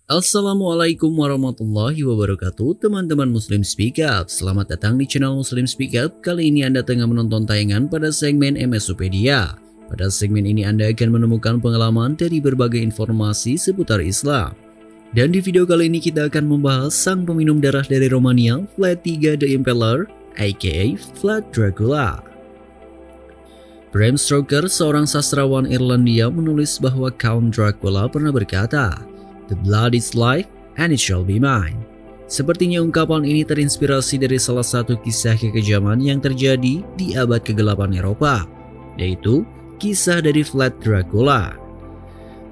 Assalamualaikum warahmatullahi wabarakatuh, teman-teman Muslim Speak Up. Selamat datang di channel Muslim Speak Up. Kali ini Anda tengah menonton tayangan pada segmen MSupedia. Pada segmen ini Anda akan menemukan pengalaman dari berbagai informasi seputar Islam. Dan di video kali ini kita akan membahas sang peminum darah dari Romania, Vlad III the Impaler, aka Vlad Dracula. Bram Stoker, seorang sastrawan Irlandia, menulis bahwa Count Dracula pernah berkata, "The blood is life and it shall be mine." Sepertinya ungkapan ini terinspirasi dari salah satu kisah kekejaman yang terjadi di abad ke-8 Eropa, yaitu kisah dari Vlad Dracula.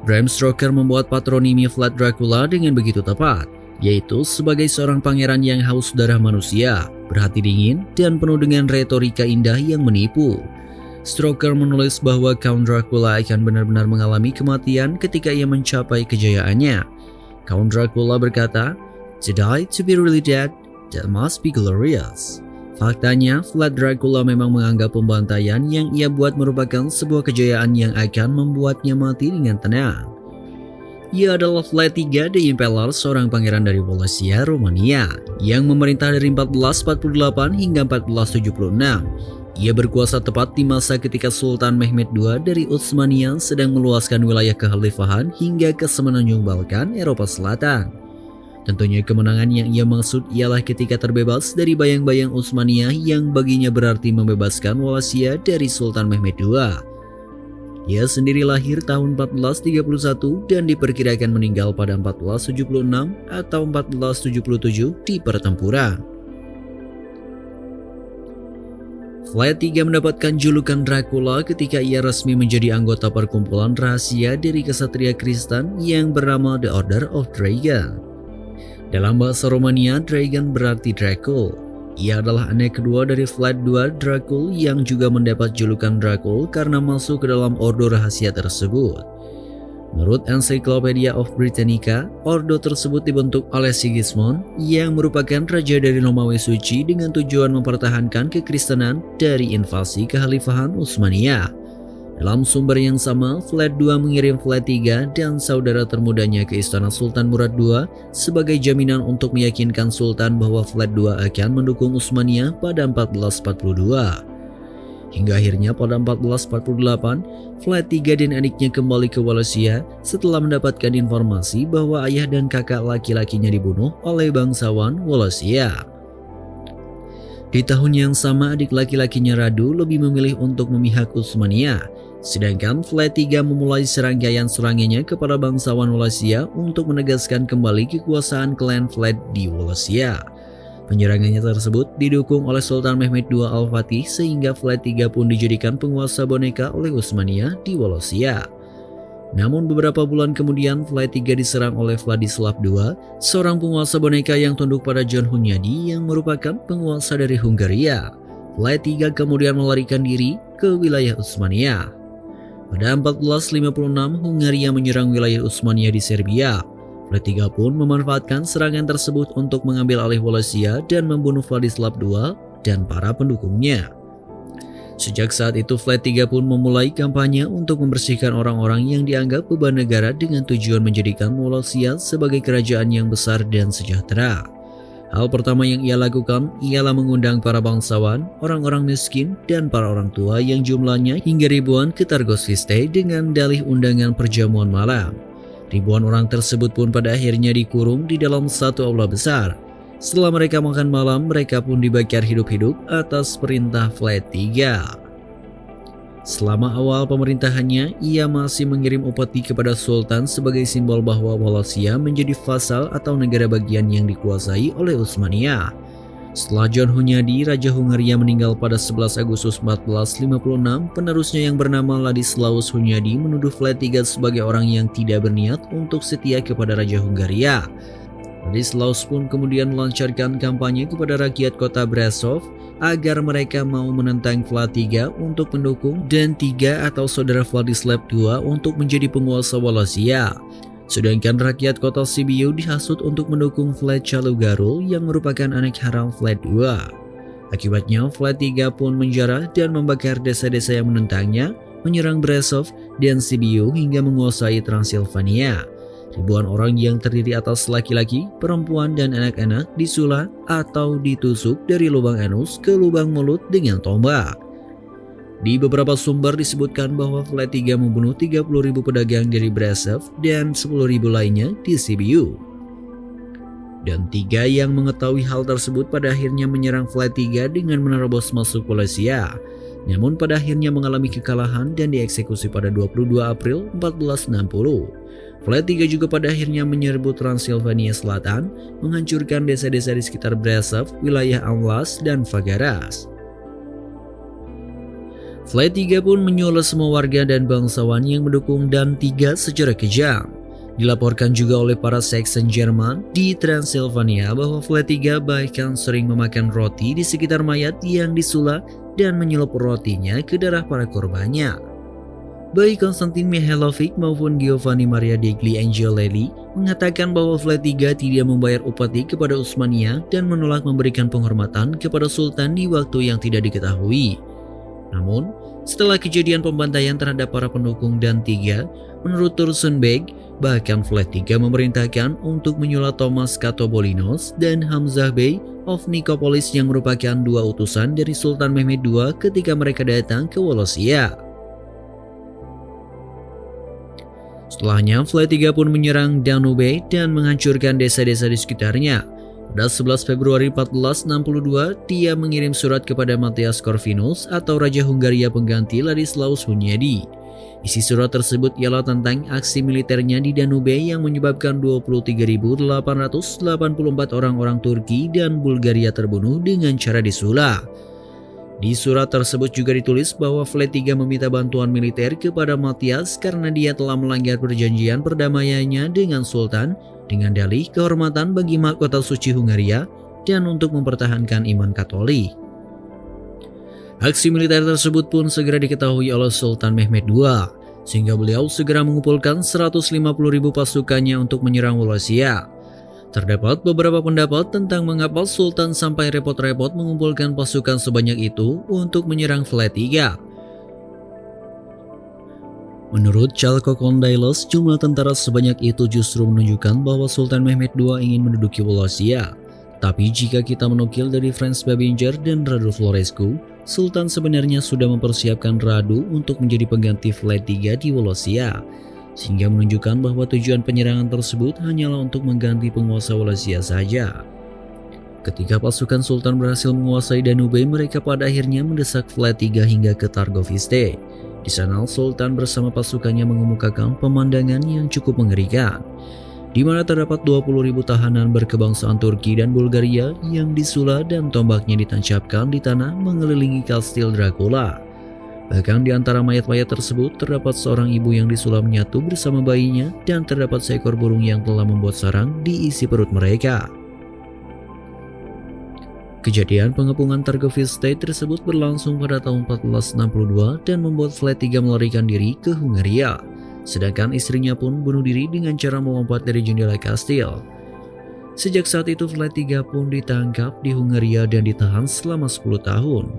Bram Stoker membuat patronimi Vlad Dracula dengan begitu tepat, yaitu sebagai seorang pangeran yang haus darah manusia, berhati dingin, dan penuh dengan retorika indah yang menipu. Stoker menulis bahwa Count Dracula akan benar-benar mengalami kematian ketika ia mencapai kejayaannya. Count Dracula berkata, "To die, to be really dead, that must be glorious." Faktanya, Vlad Dracula memang menganggap pembantaian yang ia buat merupakan sebuah kejayaan yang akan membuatnya mati dengan tenang. Ia adalah Vlad III the Impaler, seorang pangeran dari Wallachia, Romania, yang memerintah dari 1448 hingga 1476. Ia berkuasa tepat di masa ketika Sultan Mehmed II dari Utsmania sedang meluaskan wilayah kekhalifahan hingga ke semenanjung Balkan, Eropa Selatan. Tentunya kemenangan yang ia maksud ialah ketika terbebas dari bayang-bayang Utsmania yang baginya berarti membebaskan Wallachia dari Sultan Mehmed II. Ia sendiri lahir tahun 1431 dan diperkirakan meninggal pada 1476 atau 1477 di pertempuran. Vlad III mendapatkan julukan Dracula ketika ia resmi menjadi anggota perkumpulan rahasia dari kesatria Kristen yang bernama The Order of Dragon. Dalam bahasa Romania, Dragon berarti Dracul. Ia adalah anak kedua dari Vlad II Dracul yang juga mendapat julukan Dracul karena masuk ke dalam ordo rahasia tersebut. Menurut Encyclopedia of Britannica, ordo tersebut dibentuk oleh Sigismund yang merupakan raja dari Romawi Suci dengan tujuan mempertahankan kekristenan dari invasi kekhalifahan Utsmania. Dalam sumber yang sama, Vlad II mengirim Vlad III dan saudara termudanya ke istana Sultan Murad II sebagai jaminan untuk meyakinkan Sultan bahwa Vlad II akan mendukung Utsmania pada 1442. Hingga akhirnya pada 1448, Vlad III dan adiknya kembali ke Wallachia setelah mendapatkan informasi bahwa ayah dan kakak laki-lakinya dibunuh oleh bangsawan Wallachia. Di tahun yang sama, adik laki-lakinya Radu lebih memilih untuk memihak Utsmania, sedangkan Vlad III memulai serangkaian serangannya kepada bangsawan Wallachia untuk menegaskan kembali kekuasaan klan Vlad di Wallachia. Penyerangannya tersebut didukung oleh Sultan Mehmed II Al-Fatih sehingga Vlad III pun dijadikan penguasa boneka oleh Utsmania di Wallachia. Namun beberapa bulan kemudian Vlad III diserang oleh Vladislav II, seorang penguasa boneka yang tunduk pada John Hunyadi yang merupakan penguasa dari Hungaria. Vlad III kemudian melarikan diri ke wilayah Utsmania. Pada 1456 Hungaria menyerang wilayah Utsmania di Serbia. Vlad III pun memanfaatkan serangan tersebut untuk mengambil alih Wallachia dan membunuh Vladislav II dan para pendukungnya. Sejak saat itu Vlad III pun memulai kampanye untuk membersihkan orang-orang yang dianggap beban negara dengan tujuan menjadikan Wallachia sebagai kerajaan yang besar dan sejahtera. Hal pertama yang ia lakukan ialah mengundang para bangsawan, orang-orang miskin, dan para orang tua yang jumlahnya hingga ribuan ke Targos Viste dengan dalih undangan perjamuan malam. Ribuan orang tersebut pun pada akhirnya dikurung di dalam satu aula besar. Setelah mereka makan malam, mereka pun dibakar hidup-hidup atas perintah Vlad III. Selama awal pemerintahannya, ia masih mengirim upeti kepada Sultan sebagai simbol bahwa Wallachia menjadi vasal atau negara bagian yang dikuasai oleh Utsmania. Setelah John Hunyadi, Raja Hungaria meninggal pada 11 Agustus 1456, penerusnya yang bernama Ladislaus Hunyadi menuduh Vlad III sebagai orang yang tidak berniat untuk setia kepada Raja Hungaria. Ladislaus pun kemudian melancarkan kampanye kepada rakyat kota Brasov agar mereka mau menentang Vlad III untuk mendukung dan III atau saudara Vladislav II untuk menjadi penguasa Wallachia. Sedangkan rakyat kota Sibiu dihasut untuk mendukung Vlad Chalugarul yang merupakan anak haram Vlad II. Akibatnya Vlad III pun menjarah dan membakar desa-desa yang menentangnya, menyerang Brasov dan Sibiu hingga menguasai Transilvania. Ribuan orang yang terdiri atas laki-laki, perempuan, dan anak-anak disulap atau ditusuk dari lubang anus ke lubang mulut dengan tombak. Di beberapa sumber disebutkan bahwa Flight 3 membunuh 30.000 pedagang dari Brasov dan 10.000 lainnya di Sibiu. Dan 3 yang mengetahui hal tersebut pada akhirnya menyerang Flight 3 dengan menerobos masuk Polisia. Namun pada akhirnya mengalami kekalahan dan dieksekusi pada 22 April 1460. Flight 3 juga pada akhirnya menyerbu Transilvania Selatan, menghancurkan desa-desa di sekitar Brasov, wilayah Amlas, dan Fagaras. Flight 3 pun menyulut semua warga dan bangsawan yang mendukung Dan 3 secara kejam. Dilaporkan juga oleh para Saxon Jerman di Transilvania bahwa Flight 3 bahkan sering memakan roti di sekitar mayat yang disulap dan menyulut rotinya ke darah para korbannya. Baik Konstantin Mihailovic maupun Giovanni Maria degli Angioletti mengatakan bahwa Flight 3 tidak membayar upeti kepada Utsmania dan menolak memberikan penghormatan kepada Sultan di waktu yang tidak diketahui. Namun, setelah kejadian pembantaian terhadap para pendukung Dan 3, menurut Tursunbeg, bahkan Flight 3 memerintahkan untuk menyulat Thomas Katobolinos dan Hamzah Bey of Nicopolis yang merupakan 2 utusan dari Sultan Mehmed II ketika mereka datang ke Wallachia. Setelahnya, Flight 3 pun menyerang Danube dan menghancurkan desa-desa di sekitarnya. Pada 11 Februari 1462, dia mengirim surat kepada Matthias Corvinus atau Raja Hungaria pengganti Ladislaus Hunyadi. Isi surat tersebut ialah tentang aksi militernya di Danube yang menyebabkan 23.884 orang-orang Turki dan Bulgaria terbunuh dengan cara disulap. Di surat tersebut juga ditulis bahwa Flight 3 meminta bantuan militer kepada Matthias karena dia telah melanggar perjanjian perdamaiannya dengan Sultan dengan dalih kehormatan bagi mahkota suci Hungaria dan untuk mempertahankan iman Katolik. Aksi militer tersebut pun segera diketahui oleh Sultan Mehmed II, sehingga beliau segera mengumpulkan 150.000 pasukannya untuk menyerang Wallachia. Terdapat beberapa pendapat tentang mengapa Sultan sampai repot-repot mengumpulkan pasukan sebanyak itu untuk menyerang Flight 3. Menurut Chalco Kondailos, jumlah tentara sebanyak itu justru menunjukkan bahwa Sultan Mehmed II ingin menduduki Wallachia. Tapi jika kita menukil dari Franz Babinger dan Radu Florescu, Sultan sebenarnya sudah mempersiapkan Radu untuk menjadi pengganti Flight 3 di Wallachia, sehingga menunjukkan bahwa tujuan penyerangan tersebut hanyalah untuk mengganti penguasa Wallachia saja. Ketika pasukan Sultan berhasil menguasai Danube, mereka pada akhirnya mendesak Flight 3 hingga ke Targoviste. Di sana Sultan bersama pasukannya mengemukakan pemandangan yang cukup mengerikan, di mana terdapat 20.000 tahanan berkebangsaan Turki dan Bulgaria yang disulap dan tombaknya ditancapkan di tanah mengelilingi kastil Dracula. Bahkan di antara mayat-mayat tersebut terdapat seorang ibu yang disulap menyatu bersama bayinya dan terdapat seekor burung yang telah membuat sarang di isi perut mereka. Kejadian pengepungan Targoviste tersebut berlangsung pada tahun 1462 dan membuat Flight 3 melarikan diri ke Hungaria, sedangkan istrinya pun bunuh diri dengan cara melompat dari jendela kastil. Sejak saat itu Flight 3 pun ditangkap di Hungaria dan ditahan selama 10 tahun.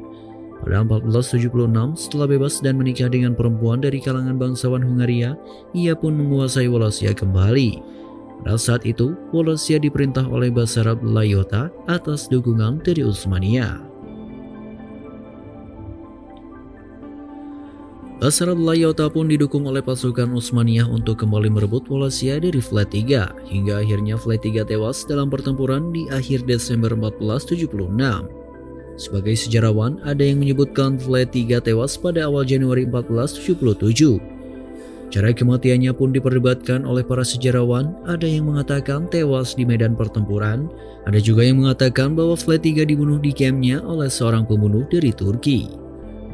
Pada 1476, setelah bebas dan menikah dengan perempuan dari kalangan bangsawan Hungaria, ia pun menguasai Wallachia kembali. Pada saat itu, Wallachia diperintah oleh Basarab Layota atas dukungan dari Utsmania. Basarab Layota pun didukung oleh pasukan Utsmania untuk kembali merebut Wallachia dari Flight 3, hingga akhirnya Flight 3 tewas dalam pertempuran di akhir Desember 1476. Sebagai sejarawan, ada yang menyebutkan Flight 3 tewas pada awal Januari 1477. Cara kematiannya pun diperdebatkan oleh para sejarawan, ada yang mengatakan tewas di medan pertempuran, ada juga yang mengatakan bahwa Flight 3 dibunuh di kampnya oleh seorang pembunuh dari Turki.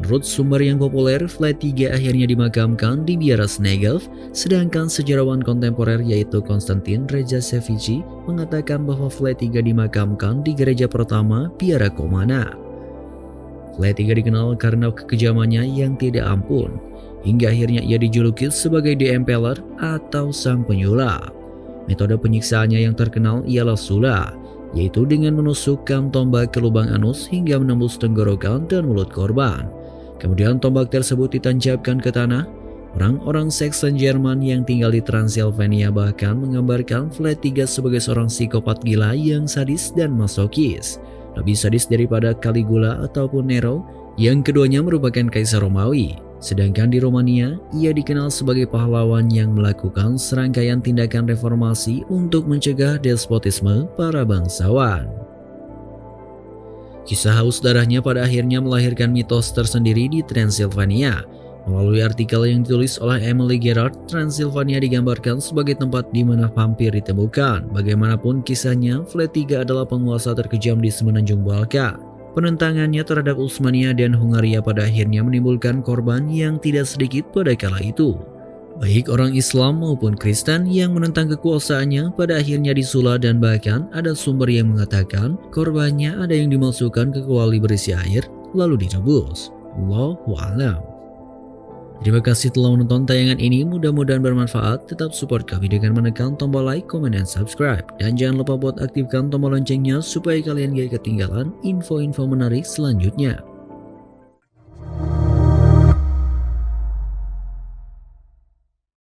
Menurut sumber yang populer, Flight 3 akhirnya dimakamkan di Biara Snegov, sedangkan sejarawan kontemporer yaitu Konstantin Rejasevici mengatakan bahwa Flight 3 dimakamkan di gereja pertama Biara Komana. Flight 3 dikenal karena kekejamannya yang tidak ampun, hingga akhirnya ia dijuluki sebagai The Impaler atau Sang Penyulap. Metode penyiksaannya yang terkenal ialah sula, yaitu dengan menusukkan tombak ke lubang anus hingga menembus tenggorokan dan mulut korban. Kemudian tombak tersebut ditancapkan ke tanah, Orang-orang Saxon Jerman yang tinggal di Transilvania bahkan menggambarkan Vlad III sebagai seorang psikopat gila yang sadis dan masokis. Lebih sadis daripada Caligula ataupun Nero, yang keduanya merupakan kaisar Romawi. Sedangkan di Romania, ia dikenal sebagai pahlawan yang melakukan serangkaian tindakan reformasi untuk mencegah despotisme para bangsawan. Kisah haus darahnya pada akhirnya melahirkan mitos tersendiri di Transilvania. Melalui artikel yang ditulis oleh Emily Gerard, Transilvania digambarkan sebagai tempat di mana vampir ditemukan. Bagaimanapun kisahnya, Vlad III adalah penguasa terkejam di semenanjung Balkan. Penentangannya terhadap Utsmania dan Hungaria pada akhirnya menimbulkan korban yang tidak sedikit pada kala itu. Baik orang Islam maupun Kristen yang menentang kekuasaannya pada akhirnya disula, dan bahkan ada sumber yang mengatakan korbannya ada yang dimasukkan ke kuali berisi air lalu direbus. Wallahu a'lam. Terima kasih telah menonton tayangan ini, mudah-mudahan bermanfaat. Tetap support kami dengan menekan tombol like, comment, dan subscribe. Dan jangan lupa buat aktifkan tombol loncengnya supaya kalian gak ketinggalan info-info menarik selanjutnya.